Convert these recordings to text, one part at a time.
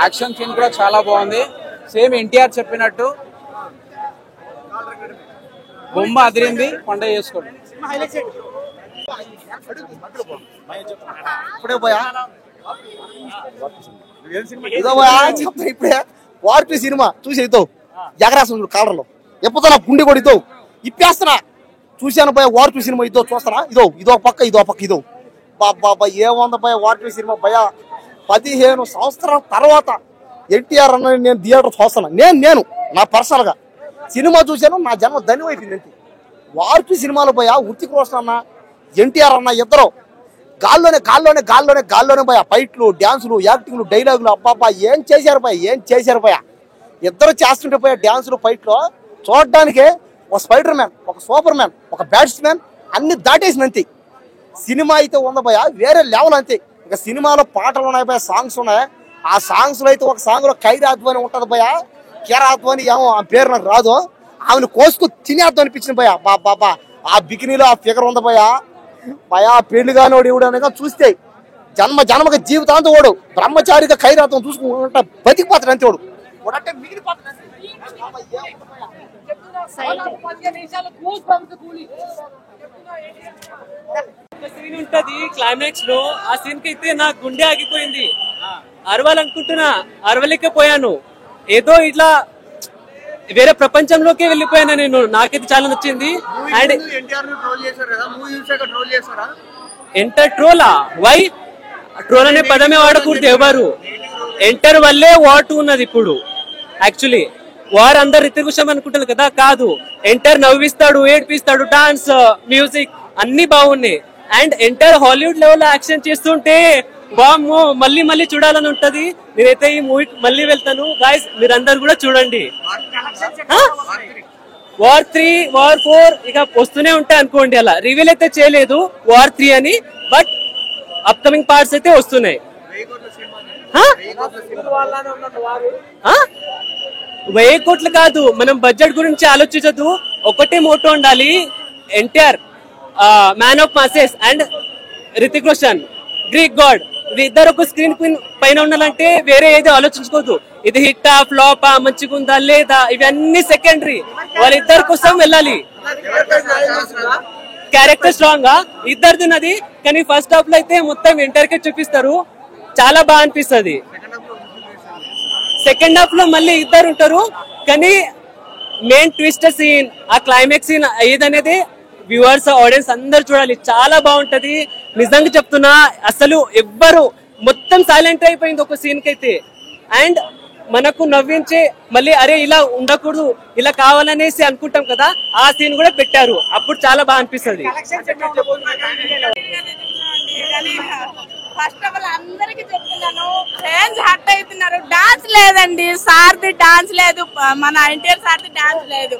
Action scene కూడా చాలా బాగుంది. సేమ్ ఎన్టీఆర్ చెప్పినట్టు బొమ్మ అదిరింది, పండుగ చేసుకోండి. ఇప్పుడే వార్పి సినిమా చూసి అవుతావు ఎగరాసం కాలర్లో ఎప్పుతున్నా గుండె కూడా ఇదో ఇప్పేస్తున్నా చూశాను భయ వార్పి సినిమా ఇదో చూస్తానా ఇదో పక్క ఇదో బాబా ఏముంది భయ వార్పి సినిమా భయ 15 సంవత్సరాల తర్వాత ఎన్టీఆర్ అన్న నేను థియేటర్ చూస్తాను. నేను నా పర్సనల్ గా సినిమా చూశాను, నా జన్మ ధన్యమైపోయింది. అంతే వార్పి సినిమాలో భయ ఉత్తిక్ రోషన్ అన్న ఎన్టీఆర్ అన్న ఇద్దరు గాల్లోనే భయ ఫైట్లు, డ్యాన్సులు, యాక్టింగ్లు, డైలాగులు అబ్బాబ్బా ఏం చేశారు భయ ఇద్దరు చేస్తుంటే భయ డ్యాన్సులు, ఫైట్లు చూడడానికి ఒక స్పైడర్ మ్యాన్, ఒక సూపర్ మ్యాన్, ఒక బ్యాట్స్మెన్ అన్ని దాటేసింది. అంతే సినిమా అయితే ఉంది భయ వేరే లెవెల్. అంతే ఇక సినిమాలో పాటలు ఉన్నాయి భయ, సాంగ్స్ ఉన్నాయి. ఆ సాంగ్స్ లో అయితే ఒక సాంగ్ లో ఖైరాధ్వని ఉంటది భయ, కెరాధ్వని ఏమో ఆ పేరు నాకు రాదు, ఆమెను కోసుకు తినేద్దాం అనిపించింది భయ. బాబా ఆ బికినీలో ఆ ఫిగర్ ఉంది భయ పెళ్లి కానివాడు ఇవిడు అనగా చూస్తే జన్మకి జీవితాంతం వాడు బ్రహ్మచారిగా ఖైరాత్వం చూసుకుంటా బతికిపోతాడు. అంతే వాడు అంటే మిగిలిపోతాడు. సీన్ ఉంటది క్లైమాక్స్ లో, ఆ సీన్ కి అయితే నా గుండె ఆగిపోయింది. అరవాలనుకుంటున్నా, అరవలేకపోయాను. ఏదో ఇట్లా వేరే ప్రపంచంలోకి వెళ్ళిపోయాను నేను. నాకైతే చాలా నచ్చింది. అండ్ ఎంటర్ ట్రోలా వై ట్రోల్ అనే పదమే వాడకూడదు ఎవరు. ఎంటర్ వల్లే వార్ 2 ఉన్నది ఇప్పుడు. యాక్చువల్లీ వార్ అందరు రితిక్ రోషన్ అనుకుంటారు కదా, కాదు. ఎంటర్ నవ్విస్తాడు, ఏడిపిస్తాడు, డాన్స్, మ్యూజిక్ అన్ని బాగున్నాయి. And enter Hollywood level action చేస్తుంటే బామ్మో మళ్ళీ చూడాలని ఉంటది. నేనైతే ఈ మూవీ మళ్ళీ వెళ్తాను. గాయస్ మీరందరు కూడా చూడండి. వార్ 3, వార్ 4 ఇక వస్తూనే ఉంటాయి అనుకోండి. అలా రివీల్ అయితే చేయలేదు వార్ 3 అని, బట్ అప్కమింగ్ పార్ట్స్ అయితే వస్తున్నాయి. 1000 కోట్లు కాదు, మనం బడ్జెట్ గురించి ఆలోచించదు. ఒకటే మోటో ఉండాలి, NTR man of masses and Hrithik Roshan Greek god, ఇద్దరు ఒక స్క్రీన్ పైన ఉండాలంటే వేరే ఏదో ఆలోచించుకోవద్దు. ఇది హిట్టా ఫ్లాపా, మంచిగా ఉందా లేదా, ఇవన్నీ సెకండరీ. వాళ్ళిద్దరి కోసం వెళ్ళాలి. క్యారెక్టర్ స్ట్రాంగ్ గా ఇద్దరిది ఉన్నది, కానీ ఫస్ట్ హాఫ్ లో అయితే మొత్తం ఎంటర్ కి చూపిస్తారు, చాలా బాగా అనిపిస్తుంది. సెకండ్ హాఫ్ లో మళ్ళీ ఇద్దరు ఉంటారు, కానీ మెయిన్ ట్విస్ట్ సీన్, ఆ క్లైమాక్స్ సీన్ ఏదనేది వ్యూవర్స్, ఆడియన్స్ అందరు చూడాలి. చాలా బాగుంటది. నిజంగా చెప్తున్నా, అసలు ఎవ్వరు మొత్తం సైలెంట్ అయిపోయింది ఒక సీన్ కి అయితే. అండ్ మనకు నవ్వించే మళ్ళీ అరే ఇలా ఉండకూడదు, ఇలా కావాలనేసి అనుకుంటాం కదా, ఆ సీన్ కూడా పెట్టారు. అప్పుడు చాలా బాగా అనిపిస్తుంది. ఫస్ట్ ఆఫ్ ఆల్ అందరికి చెప్తున్నాను, ఫ్యాన్స్ హర్ట్ అవుతున్నారు. డాన్స్ లేదండి, సార్ది డాన్స్ లేదు, మన ఎన్టీఆర్ సార్ది డాన్స్ లేదు.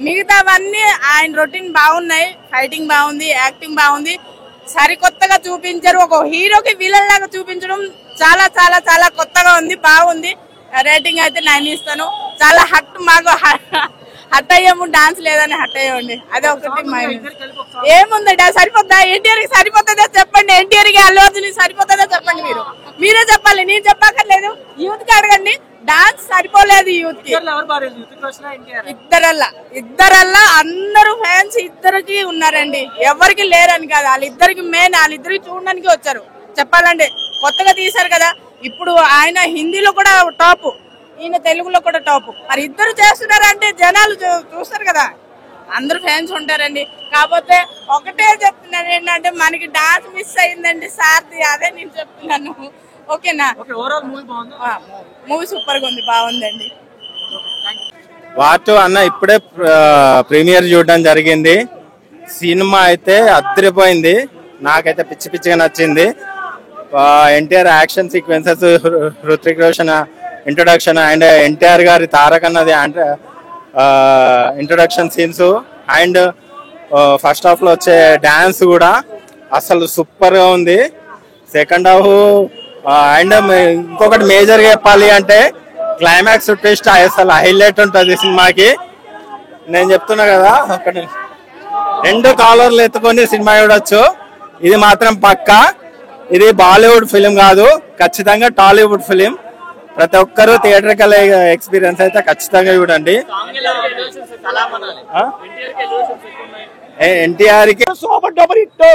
మిగతావన్నీ ఆయన రొటీన్ బాగున్నాయి, ఫైటింగ్ బాగుంది, యాక్టింగ్ బాగుంది. సరికొత్తగా చూపించారు, ఒక హీరోకి విలన్ లాగా చూపించడం చాలా చాలా చాలా కొత్తగా ఉంది, బాగుంది. రేటింగ్ అయితే 9 ఇస్తాను. చాలా మాకు హట్ అయ్యాము, డాన్స్ లేదని హట్ అయ్యామండి. అదే ఒకటి ఏముందండి, అది సరిపోద్దా? ఎన్టీఆర్ కి సరిపోతుందా చెప్పండి, ఎన్టీఆర్ కి అల్లు అర్జున్ సరిపోతుందా చెప్పండి. మీరే చెప్పాలి, నేను చెప్పక్కర్లేదు. యూత్ కి అడగండి, డాన్స్ సరిపోలేదు యూత్ కి. ఇద్దరల్లా అందరూ ఫ్యాన్స్ ఇద్దరికి ఉన్నారండి, ఎవరికి లేరని కాదు. వాళ్ళిద్దరికి మెయిన్, వాళ్ళిద్దరికి చూడడానికి వచ్చారు. చెప్పాలంటే కొత్తగా తీశారు కదా, ఇప్పుడు ఆయన హిందీలో కూడా టాప్, ఈయన తెలుగులో కూడా టాప్. మరి ఇద్దరు చేస్తున్నారంటే జనాలు చూస్తారు కదా, అందరూ ఫ్యాన్స్ ఉంటారండి. కాకపోతే ఒకటే చెప్తున్నాను ఏంటంటే, మనకి డాన్స్ మిస్ అయిందండి సార్ది, అదే నేను చెప్తున్నాను. ఓకేనా? మూవీ సూపర్ గా ఉంది, బాగుందండి. వార్ 2 అన్న ఇప్పుడే ప్రీమియర్ చూడడం జరిగింది. సినిమా అయితే అదిరిపోయింది, నాకైతే పిచ్చిగా నచ్చింది. NTR action sequences, Hrithik Roshan introduction and NTR గారి తారక్ అన్నది introduction scenes and first half లో వచ్చే డాన్స్ కూడా అసలు సూపర్ గా ఉంది. సెకండ్ హాఫ్ అండ్ ఇంకొకటి మేజర్ గా చెప్పాలి అంటే క్లైమాక్స్ ట్విస్ట్ అసలు హైలైట్ ఉంటుంది సినిమాకి. నేను చెప్తున్నా కదా, ఒకటి 2 కాలర్లు ఎత్తుకొని సినిమా చూడొచ్చు, ఇది మాత్రం పక్కా. ఇది బాలీవుడ్ ఫిలిం కాదు, ఖచ్చితంగా టాలీవుడ్ ఫిలిం. ప్రతి ఒక్కరు థియేటర్కల్ ఎక్స్పీరియన్స్ అయితే ఖచ్చితంగా చూడండి. ఎన్టీఆర్ కి సూపర్ డూపర్ హిట్.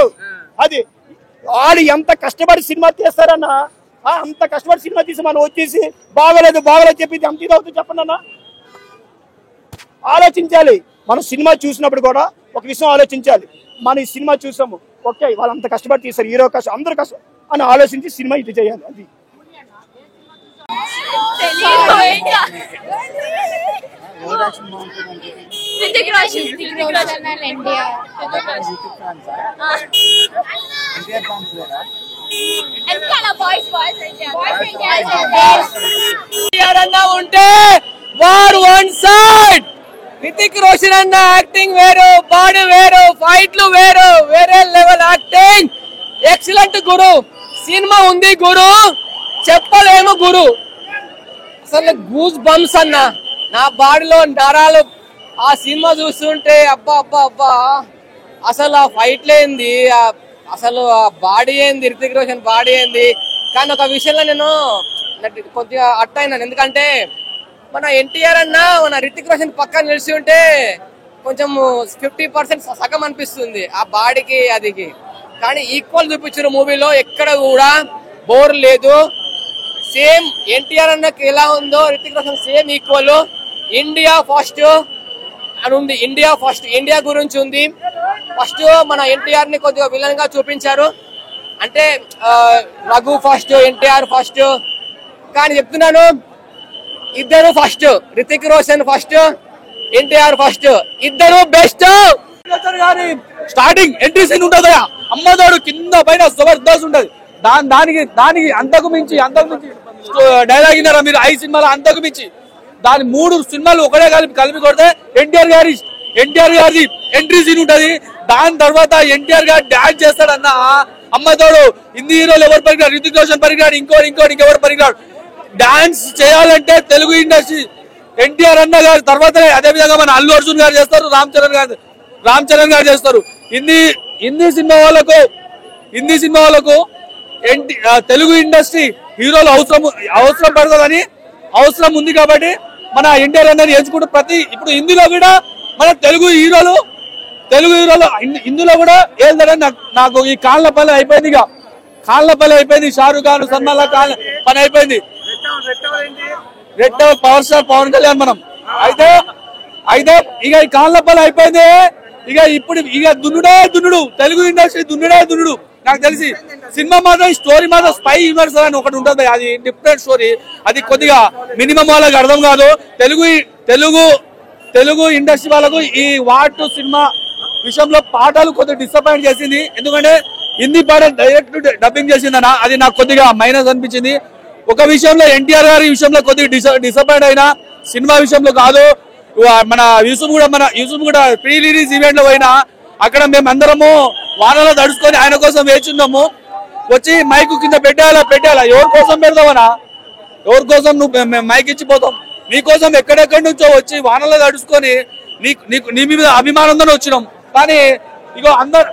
అది వాళ్ళు ఎంత కష్టపడి సినిమా తీస్తారన్నా, అంత కష్టపడి సినిమా తీసి మనం వచ్చేసి బాగోలేదు చెప్పి ఎంత ఇది అవుతుంది చెప్పండి అన్న. ఆలోచించాలి. మనం సినిమా చూసినప్పుడు కూడా ఒక విషయం ఆలోచించాలి. మనం ఈ సినిమా చూసాము, ఓకే వాళ్ళు అంత కష్టపడి తీస్తారు, హీరో కష్టం అందరు కష్టం అని ఆలోచించి సినిమా ఇది చేయాలి. అది ఉంటే war one side. Hrithik Roshan అన్న యాక్టింగ్ వేరు, బాడీ వేరు, ఫైట్లు వేరు, వేరే లెవెల్ యాక్టింగ్. ఎక్సలెంట్ గురు. సినిమా ఉంది గురు, చెప్పలేము గురు. అసలు గూస్ బంప్స్ అన్న, నా బాడీలో నరాలు ఆ సినిమా చూస్తుంటే అబ్బా అబ్బా అబ్బా. అసలు ఆ ఫైట్లు ఏంది, అసలు ఆ బాడీ ఏంది, రితిక్ రోషన్ బాడీ ఏంది. కానీ ఒక విషయంలో నేను కొద్దిగా అట్ట అయినాను. ఎందుకంటే మన ఎన్టీఆర్ అన్న మన రితిక్ రోషన్ పక్కన నిలిచి ఉంటే కొంచెం 50% సగం అనిపిస్తుంది ఆ బాడీకి అదికి. కానీ ఈక్వల్ చూపించారు మూవీలో, ఎక్కడ కూడా బోర్ లేదు. సేమ్ ఎన్టీఆర్ అన్నకి ఎలా ఉందో Hrithik Roshan same equal. India first అని ఉంది, ఇండియా ఫస్ట్, ఇండియా గురించి ఉంది. ఫస్ట్ మన ఎన్టీఆర్ ని కొద్దిగా విలన్ గా చూపించారు, అంటే రఘు ఫస్ట్, ఎన్టీఆర్ ఫస్ట్. కానీ చెప్తున్నాను, ఇద్దరు first, Hrithik Roshan first, NTR first, ఇద్దరు బెస్ట్. స్టార్టింగ్ ఎంట్రీ సీన్ ఉంటది, అమ్మదోడు కింద పైన జబర్దస్త్ ఉంటది. దానికి అంతకు మించి డైలాగ్ విన్నారా మీరు? 5 సినిమాలు అంతకు మించి దాని 3 సినిమాలు ఒకటే కలిపి కొడితే ఎన్టీఆర్ గారి ఎంట్రీ సీన్ ఉంటది. దాని తర్వాత ఎన్టీఆర్ గారు డాన్స్ చేస్తాడన్న, అమ్మతోడు హిందీ హీరోలు ఎవరు పరిగిరాడు, రితిక్ రోషన్ పరిగిరాడు, ఇంకోటి పరిగిరాడు. డాన్స్ చేయాలంటే తెలుగు ఇండస్ట్రీ ఎన్టీఆర్ అన్న గారు తర్వాతనే, అదే విధంగా మన అల్లు అర్జున్ గారు చేస్తారు, రామ్ చరణ్ గారు చేస్తారు. హిందీ సినిమా వాళ్ళకు తెలుగు ఇండస్ట్రీ హీరోలు అవసరం పడుతుందని అవసరం ఉంది కాబట్టి మన ఎన్టీఆర్ అన్నని ఎంచుకుంటూ ఇప్పుడు హిందీలో కూడా మన తెలుగు హీరోలు హిందీలో కూడా వెళ్తారని నాకు ఈ కాళ్ళపల్లి అయిపోయింది. షారుఖ్ ఖాన్, సల్మాన్ ఖాన్ పని అయిపోయింది. Red power star Pawan Kalyan మనం అయితే ఇక ఈ కాళ్ళపల్లి అయిపోయింది. ఇప్పుడు దున్నుడు తెలుగు ఇండస్ట్రీ దున్నుడు. నాకు తెలిసి సినిమా మాత్రం స్టోరీ మాత్రం స్పై యూనివర్స్ అని ఒకటి ఉంటుంది, అది డిఫరెంట్ స్టోరీ. అది కొద్దిగా మినిమం వాళ్ళకి అర్థం కాదు. తెలుగు ఇండస్ట్రీ వాళ్ళకు ఈ వాట్ సినిమా విషయంలో పాటలు కొద్దిగా డిసప్పాయింట్ చేసింది. ఎందుకంటే హిందీ పాట డైరెక్ట్ డబ్బింగ్ చేసిందన్న, అది నాకు కొద్దిగా మైనస్ అనిపించింది. ఒక విషయంలో ఎన్టీఆర్ గారి విషయంలో కొద్దిగా డిసప్పాయింట్ అయినా, సినిమా విషయంలో కాదు. మన యూసుఫ్ కూడా ప్రీ రిలీజ్ ఈవెంట్ లో పోయినా అక్కడ మేమందరము వానలో తడుచుకొని ఆయన కోసం వేచున్నాము. వచ్చి మైకు కింద పెట్టాలా ఎవరి కోసం పెడతామనా, ఎవరి కోసం నువ్వు మైక్ ఇచ్చిపోతాం, నీకోసం ఎక్కడెక్కడి నుంచో వచ్చి వానలో తడుచుకొని నీ మీద అభిమానంతో వచ్చినాం. కానీ ఇగో అందరు